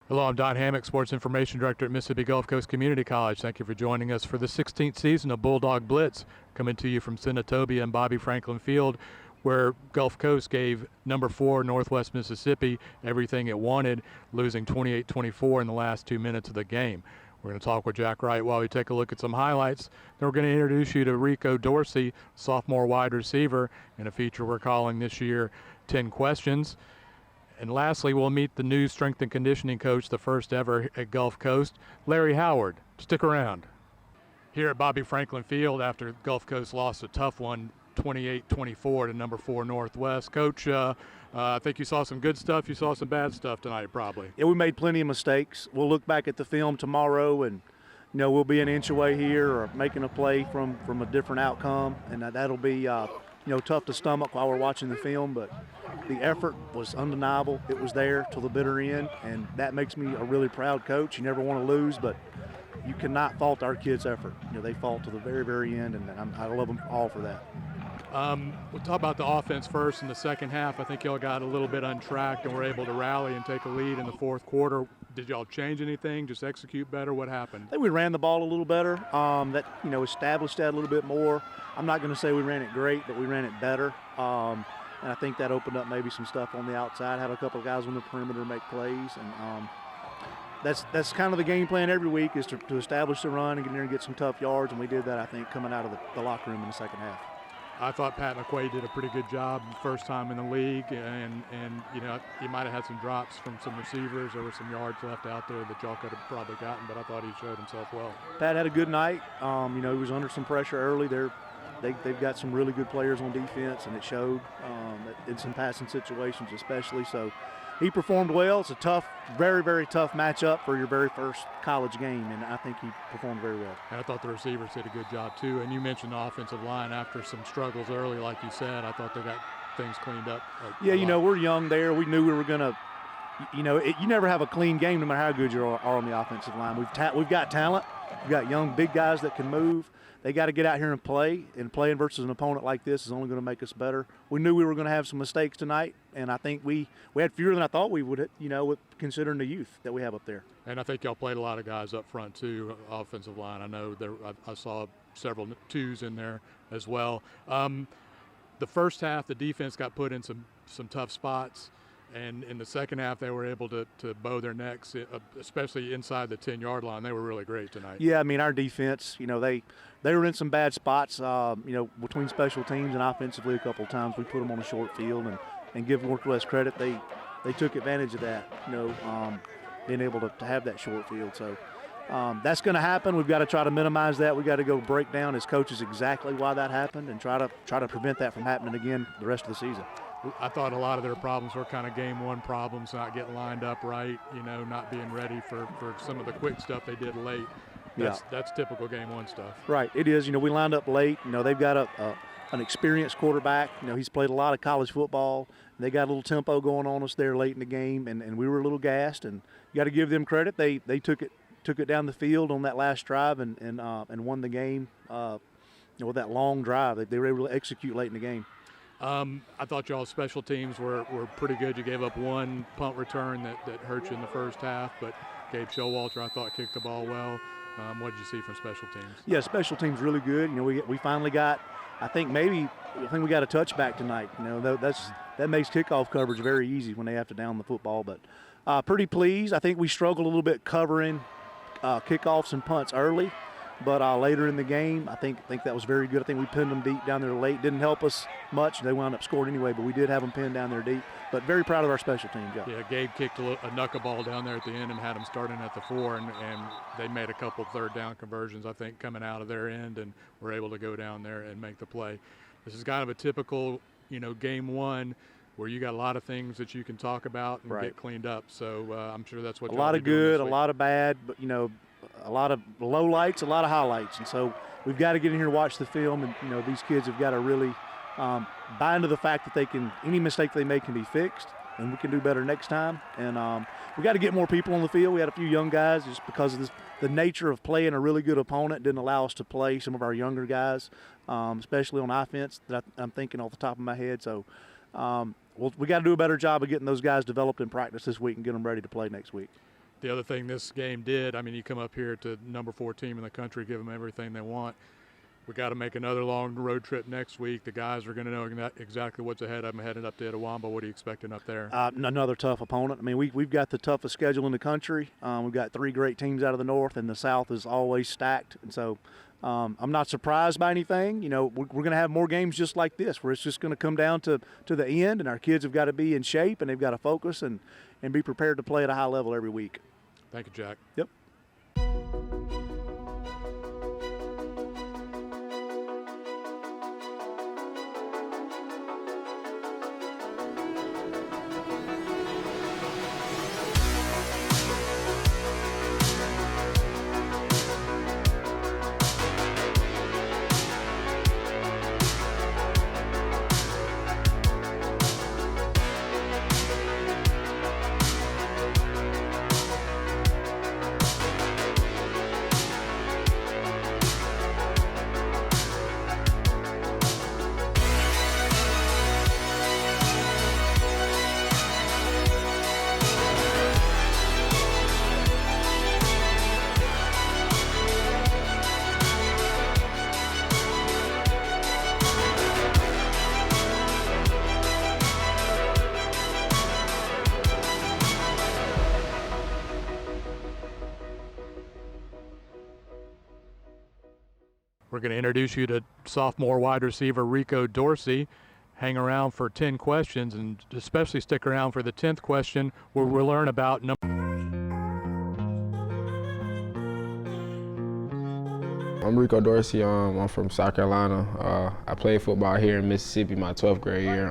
Hello, I'm Don Hammock, Sports Information Director at Mississippi Gulf Coast Community College. Thank you for joining us for the 16th season of Bulldog Blitz, coming to you from Senatobia and Bobby Franklin Field, where Gulf Coast gave number 4 Northwest Mississippi everything it wanted, losing 28-24 in the last 2 minutes of the game. We're going to talk with Jack Wright while we take a look at some highlights. Then we're going to introduce you to Rico Dorsey, sophomore wide receiver, in a feature we're calling this year 10 Questions. And lastly, we'll meet the new strength and conditioning coach, the first ever at Gulf Coast, Larry Howard. Stick around. Here at Bobby Franklin Field, after Gulf Coast lost a tough one, 28-24 to number 4 Northwest. Coach, I think you saw some good stuff. You saw some bad stuff tonight, probably. Yeah, we made plenty of mistakes. We'll look back at the film tomorrow, and we'll be an inch away here or making a play from a different outcome, and that'll be tough to stomach while we're watching the film, but the effort was undeniable. It was there till the bitter end, and that makes me a really proud coach. You never want to lose, but you cannot fault our kids' effort. They fought to the very, very end, and I love them all for that. We'll talk about the offense first. In the second half, I think y'all got a little bit untracked and were able to rally and take a lead in the fourth quarter. Did y'all change anything, just execute better? What happened? I think we ran the ball a little better. That established that a little bit more. I'm not going to say we ran it great, but we ran it better. And I think that opened up maybe some stuff on the outside. Had a couple of guys on the perimeter make plays, and that's kind of the game plan every week, is to establish the run and get in there and get some tough yards, and we did that, I think, coming out of the locker room in the second half. I thought Pat McQuaid did a pretty good job first time in the league, and he might have had some drops from some receivers. There were some yards left out there that y'all could have probably gotten, but I thought he showed himself well. Pat had a good night. He was under some pressure early. They've got some really good players on defense, and it showed in some passing situations especially. So he performed well. It's a tough, very, very tough matchup for your very first college game, and I think he performed very well. And I thought the receivers did a good job too. And you mentioned the offensive line after some struggles early, like you said. I thought they got things cleaned up. We're young there. We knew we were going to you never have a clean game no matter how good you are on the offensive line. We've got talent. We've got young, big guys that can move. They got to get out here and play, and playing versus an opponent like this is only going to make us better. We knew we were going to have some mistakes tonight, and I think we had fewer than I thought we would, considering the youth that we have up there. And I think y'all played a lot of guys up front too, offensive line. I know I saw several twos in there as well. The first half, the defense got put in some tough spots. And in the second half, they were able to bow their necks, especially inside the 10-yard line. They were really great tonight. Yeah, I mean, our defense, they were in some bad spots, between special teams and offensively a couple of times. We put them on a short field, and give Northwest credit. They took advantage of that, being able to have that short field. So that's going to happen. We've got to try to minimize that. We've got to go break down as coaches exactly why that happened and try to prevent that from happening again the rest of the season. I thought a lot of their problems were kind of game one problems, not getting lined up right, not being ready for some of the quick stuff they did late. That's typical game one stuff. Right, it is. We lined up late. They've got an experienced quarterback. He's played a lot of college football. They got a little tempo going on us there late in the game, and we were a little gassed. And you got to give them credit. They took it down the field on that last drive and won the game with that long drive. They were able to execute late in the game. I thought y'all's special teams were pretty good. You gave up one punt return that hurt you in the first half, but Gabe Showalter, I thought, kicked the ball well. What did you see from special teams? Yeah, special teams really good. We finally got, I think we got a touchback tonight. That makes kickoff coverage very easy when they have to down the football. But pretty pleased. I think we struggled a little bit covering kickoffs and punts early. But later in the game, I think that was very good. I think we pinned them deep down there late. Didn't help us much. They wound up scoring anyway, but we did have them pinned down there deep. But very proud of our special team job. Yeah, Gabe kicked a knuckleball down there at the end and had them starting at the 4, and they made a couple third down conversions, I think, coming out of their end, and were able to go down there and make the play. This is kind of a typical, game one where you got a lot of things that you can talk about and Right. get cleaned up. So I'm sure that's what A y'all lot be of doing good, this a week. lot of bad, but a lot of low lights, a lot of highlights, and so we've got to get in here and watch the film. And these kids have got to really buy into the fact that any mistake they make can be fixed, and we can do better next time. And we got to get more people on the field. We had a few young guys just because of the nature of playing a really good opponent didn't allow us to play some of our younger guys, especially on offense. That I'm thinking off the top of my head. So. We got to do a better job of getting those guys developed in practice this week and get them ready to play next week. The other thing this game did, I mean, you come up here to number 4 team in the country, give them everything they want. We got to make another long road trip next week. The guys are going to know exactly what's ahead of them heading up to E01. What are you expecting up there? Another tough opponent. I mean, we've got the toughest schedule in the country. We've got 3 great teams out of the north, and the south is always stacked. And so I'm not surprised by anything. We're going to have more games just like this, where it's just going to come down to the end, and our kids have got to be in shape, and they've got to focus and be prepared to play at a high level every week. Thank you, Jack. Yep. We're going to introduce you to sophomore wide receiver Rico Dorsey. Hang around for 10 questions, and especially stick around for the 10th question, where we'll learn about I'm Rico Dorsey. I'm from South Carolina. I played football here in Mississippi my 12th grade year.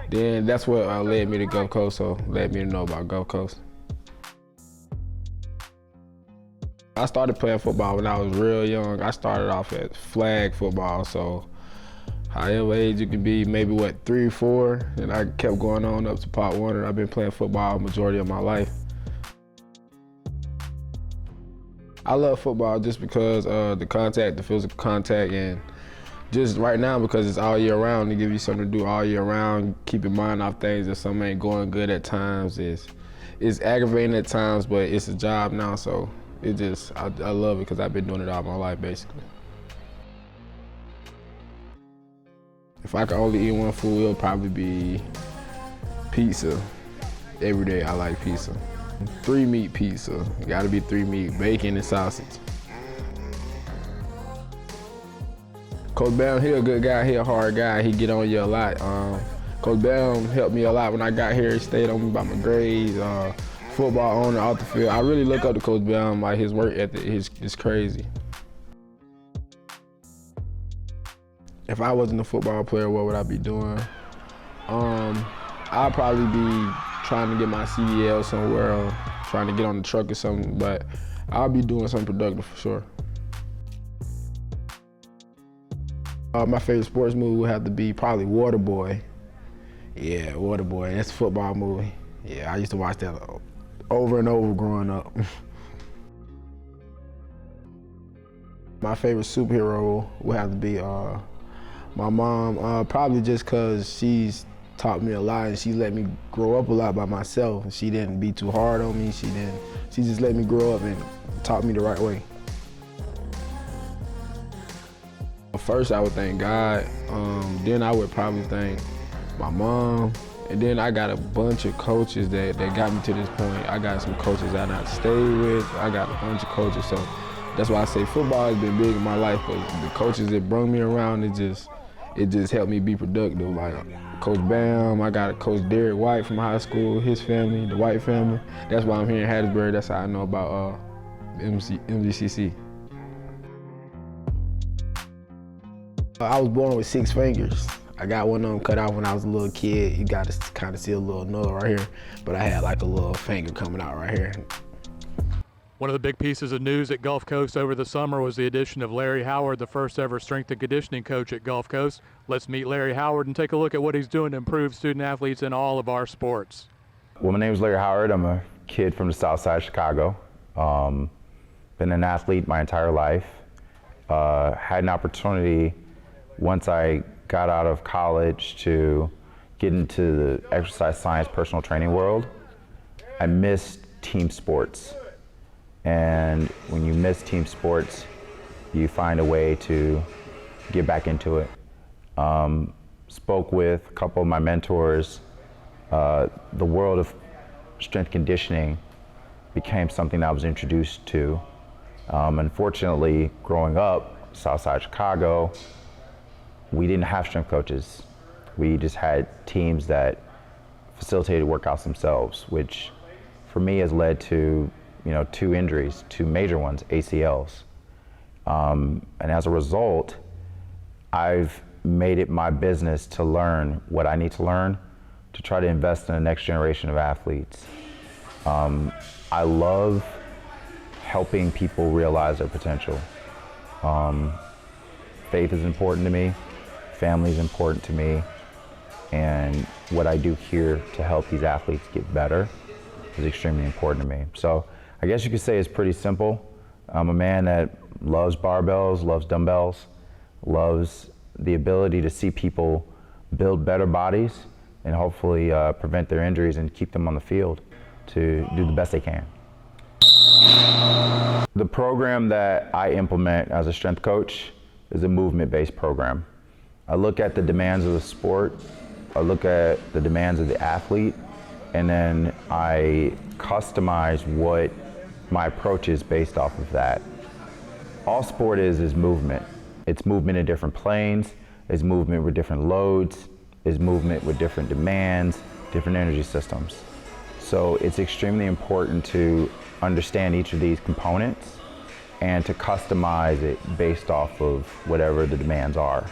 Then that's what led me to Gulf Coast, so led me to know about Gulf Coast. I started playing football when I was real young. I started off at flag football, so however age you can be, maybe 3 or 4, and I kept going on up to Part 1, and I've been playing football majority of my life. I love football just because the contact, the physical contact, and just right now because it's all year round, to give you something to do all year round, keep your mind off things that something ain't going good at times. It's aggravating at times, but it's a job now, so I love it because I've been doing it all my life, basically. If I could only eat one food, it'll probably be pizza. Every day I like pizza. 3-meat pizza. It gotta be 3-meat, bacon and sausage. Coach Bam, he a good guy, he a hard guy, he get on you a lot. Coach Bam helped me a lot when I got here. He stayed on me about my grades, football on and off the field. I really look up to Coach Bam, like his work ethic is crazy. If I wasn't a football player, what would I be doing? I'd probably be trying to get my CDL somewhere, or trying to get on the truck or something, but I'll be doing something productive for sure. My favorite sports movie would have to be probably Waterboy. Yeah, Waterboy, that's a football movie. Yeah, I used to watch that over and over growing up. My favorite superhero would have to be my mom, probably just because she's taught me a lot and she let me grow up a lot by myself. And she didn't be too hard on me. She just let me grow up and taught me the right way. First I would thank God, then I would probably thank my mom, and then I got a bunch of coaches that got me to this point. I got some coaches that I stayed with. I got a bunch of coaches, so that's why I say football has been big in my life, but the coaches that brought me around, it just helped me be productive. Like Coach Bam, I got a Coach Derek White from high school, his family, the White family. That's why I'm here in Hattiesburg. That's how I know about MVCC. I was born with 6 fingers. I got one of them cut out when I was a little kid. You got to kind of see a little nub right here, but I had like a little finger coming out right here. One of the big pieces of news at Gulf Coast over the summer was the addition of Larry Howard, the first ever strength and conditioning coach at Gulf Coast. Let's meet Larry Howard and take a look at what he's doing to improve student athletes in all of our sports. Well, my name is Larry Howard. I'm a kid from the south side of Chicago. Been an athlete my entire life. Had an opportunity once I got out of college to get into the exercise science personal training world. I missed team sports. And when you miss team sports, you find a way to get back into it. Spoke with a couple of my mentors. The world of strength conditioning became something I was introduced to. Unfortunately, growing up, Southside Chicago, we didn't have strength coaches. We just had teams that facilitated workouts themselves, which for me has led to 2 injuries, 2 major ones, ACLs. And as a result, I've made it my business to learn what I need to learn to try to invest in the next generation of athletes. I love helping people realize their potential. Faith is important to me, family is important to me, and what I do here to help these athletes get better is extremely important to me. So I guess you could say it's pretty simple. I'm a man that loves barbells, loves dumbbells, loves the ability to see people build better bodies and hopefully prevent their injuries and keep them on the field to do the best they can. The program that I implement as a strength coach is a movement-based program. I look at the demands of the sport, I look at the demands of the athlete, and then I customize what my approach is based off of that. All sport is movement. It's movement in different planes, it's movement with different loads, it's movement with different demands, different energy systems. So it's extremely important to understand each of these components and to customize it based off of whatever the demands are.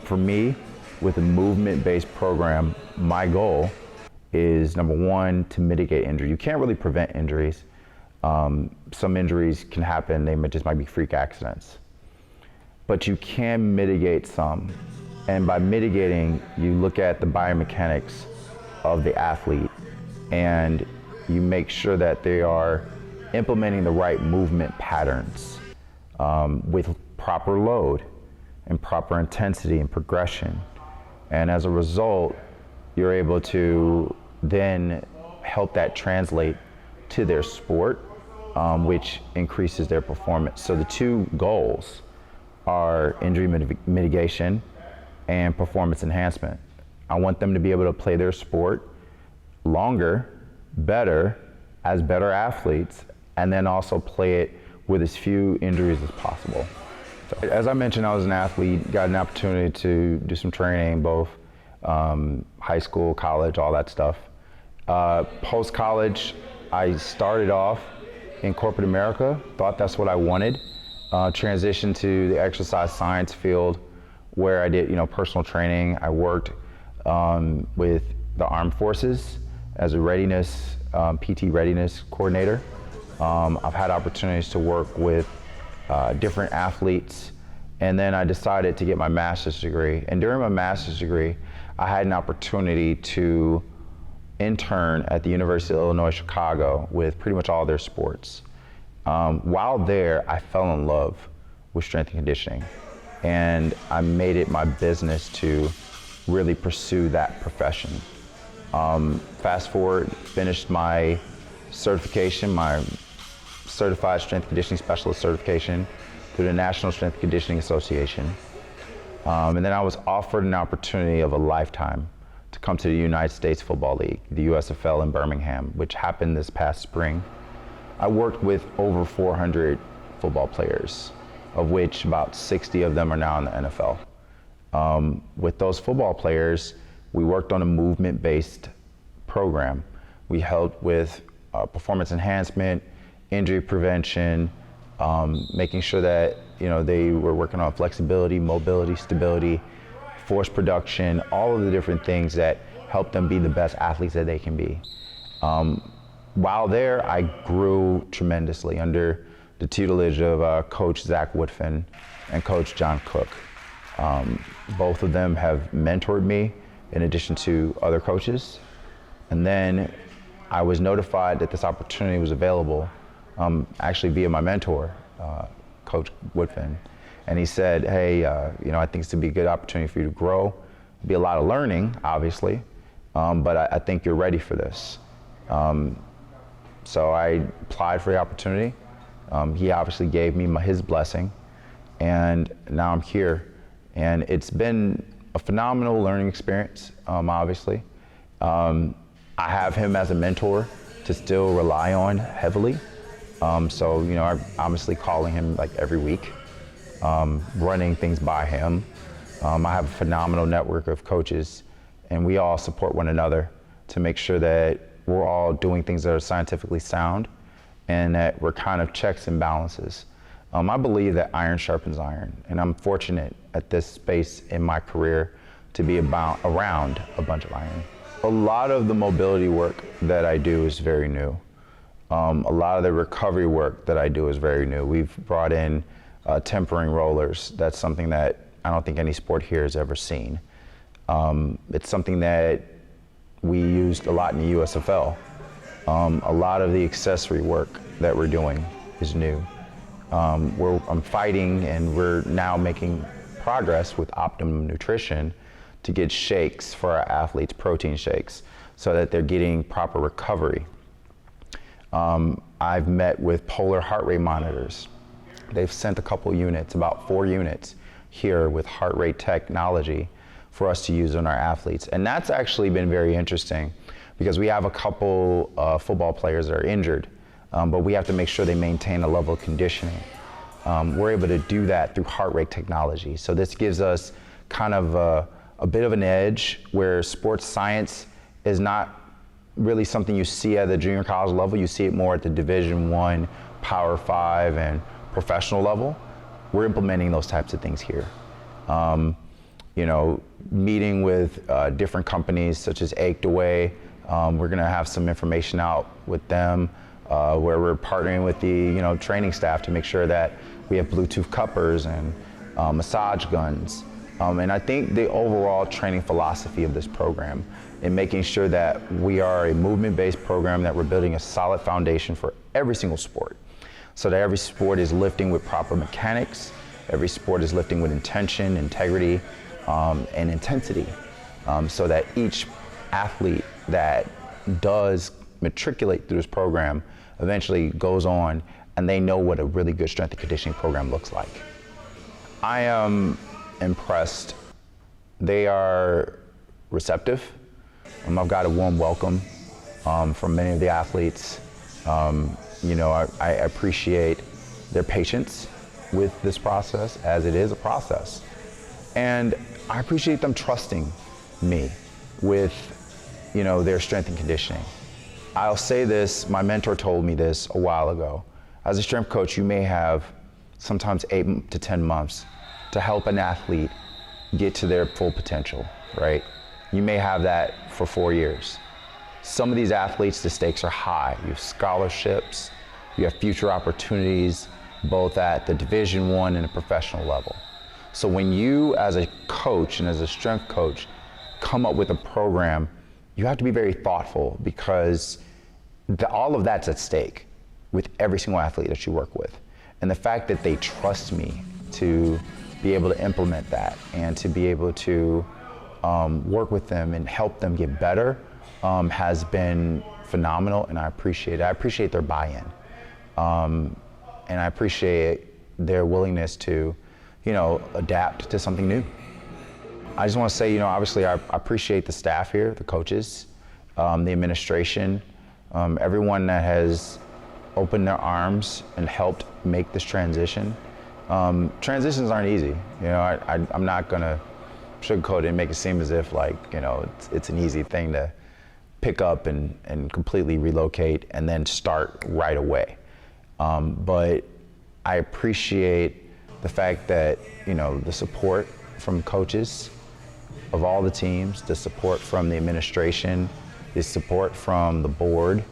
For me, with a movement-based program, my goal is, number one, to mitigate injury. You can't really prevent injuries. Some injuries can happen, they just might be freak accidents. But you can mitigate some. And by mitigating, you look at the biomechanics of the athlete and you make sure that they are implementing the right movement patterns with proper load and proper intensity and progression. And as a result, you're able to then help that translate to their sport, which increases their performance. So the 2 goals are injury mitigation and performance enhancement. I want them to be able to play their sport longer, better, as better athletes, and then also play it with as few injuries as possible. So, as I mentioned, I was an athlete, got an opportunity to do some training, both high school, college, all that stuff. Post-college, I started off in corporate America, thought that's what I wanted. Transitioned to the exercise science field where I did personal training. I worked with the Armed Forces as a readiness, PT readiness coordinator. I've had opportunities to work with different athletes, and then I decided to get my master's degree. And during my master's degree, I had an opportunity to intern at the University of Illinois, Chicago with pretty much all their sports. While there, I fell in love with strength and conditioning, and I made it my business to really pursue that profession. Fast forward, finished my certification, my Certified Strength Conditioning Specialist certification through the National Strength Conditioning Association. And then I was offered an opportunity of a lifetime to come to the United States Football League, the USFL in Birmingham, which happened this past spring. I worked with over 400 football players, of which about 60 of them are now in the NFL. With those football players, we worked on a movement-based program. We helped with performance enhancement, injury prevention, making sure that they were working on flexibility, mobility, stability, force production, all of the different things that help them be the best athletes that they can be. While there, I grew tremendously under the tutelage of Coach Jack Wright and Coach John Cook. Both of them have mentored me in addition to other coaches. And then I was notified that this opportunity was available, actually via my mentor, Coach Woodfin. And he said, hey, I think it's to be a good opportunity for you to grow. It'll be a lot of learning, obviously, but I think you're ready for this. So I applied for the opportunity. He obviously gave me his blessing, and now I'm here. And it's been a phenomenal learning experience, obviously. I have him as a mentor to still rely on heavily. So, I'm obviously calling him like every week, running things by him. I have a phenomenal network of coaches, and we all support one another to make sure that we're all doing things that are scientifically sound and that we're kind of checks and balances. I believe that iron sharpens iron, and I'm fortunate at this space in my career to be around a bunch of iron. A lot of the mobility work that I do is very new. A lot of the recovery work that I do is very new. We've brought in tempering rollers. That's something that I don't think any sport here has ever seen. It's something that we used a lot in the USFL. A lot of the accessory work that we're doing is new. I'm fighting, and we're now making progress with Optimum Nutrition to get shakes for our athletes, protein shakes, so that they're getting proper recovery. I've met with polar heart rate monitors. They've sent a couple units, about 4 units here with heart rate technology for us to use on our athletes. And that's actually been very interesting because we have a couple football players that are injured, but we have to make sure they maintain a level of conditioning. We're able to do that through heart rate technology. So this gives us kind of a bit of an edge where sports science is not really something you see at the junior college level. You see it more at the Division I, Power 5, and professional level. We're implementing those types of things here. Meeting with different companies such as Ached Away. We're gonna have some information out with them where we're partnering with the training staff to make sure that we have Bluetooth cuppers and massage guns. And I think the overall training philosophy of this program in making sure that we are a movement-based program, that we're building a solid foundation for every single sport. So that every sport is lifting with proper mechanics, every sport is lifting with intention, integrity, and intensity. So that each athlete that does matriculate through this program eventually goes on and they know what a really good strength and conditioning program looks like. I am impressed. They are receptive. I've got a warm welcome from many of the athletes. I appreciate their patience with this process, as it is a process. And I appreciate them trusting me with, their strength and conditioning. I'll say this, my mentor told me this a while ago. As a strength coach, you may have sometimes 8 to 10 months to help an athlete get to their full potential, right? You may have that for 4 years. Some of these athletes, the stakes are high. You have scholarships, you have future opportunities, both at the Division I and the professional level. So when you, as a coach and as a strength coach, come up with a program, you have to be very thoughtful because all of that's at stake with every single athlete that you work with. And the fact that they trust me to be able to implement that and to be able to work with them and help them get better has been phenomenal, and I appreciate it. I appreciate their buy-in. And I appreciate their willingness to, adapt to something new. I just want to say, obviously I appreciate the staff here, the coaches, the administration, everyone that has opened their arms and helped make this transition. Transitions aren't easy. I'm not gonna sugarcoat it and make it seem as if it's an easy thing to pick up and completely relocate and then start right away. But I appreciate the fact that, the support from coaches, of all the teams, the support from the administration, the support from the board,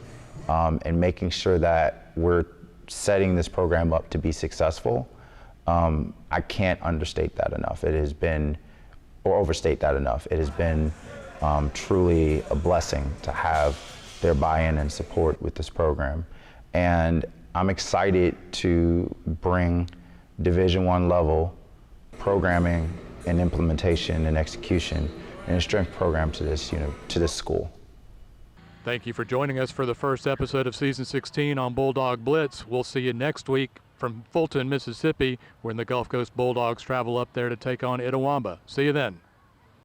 and making sure that we're setting this program up to be successful. I can't understate that enough. It has been, or overstate that enough. It has been truly a blessing to have their buy-in and support with this program. And I'm excited to bring Division I level programming and implementation and execution and a strength program to this, to this school. Thank you for joining us for the first episode of Season 16 on Bulldog Blitz. We'll see you next week from Fulton, Mississippi, when the Gulf Coast Bulldogs travel up there to take on E01. See you then.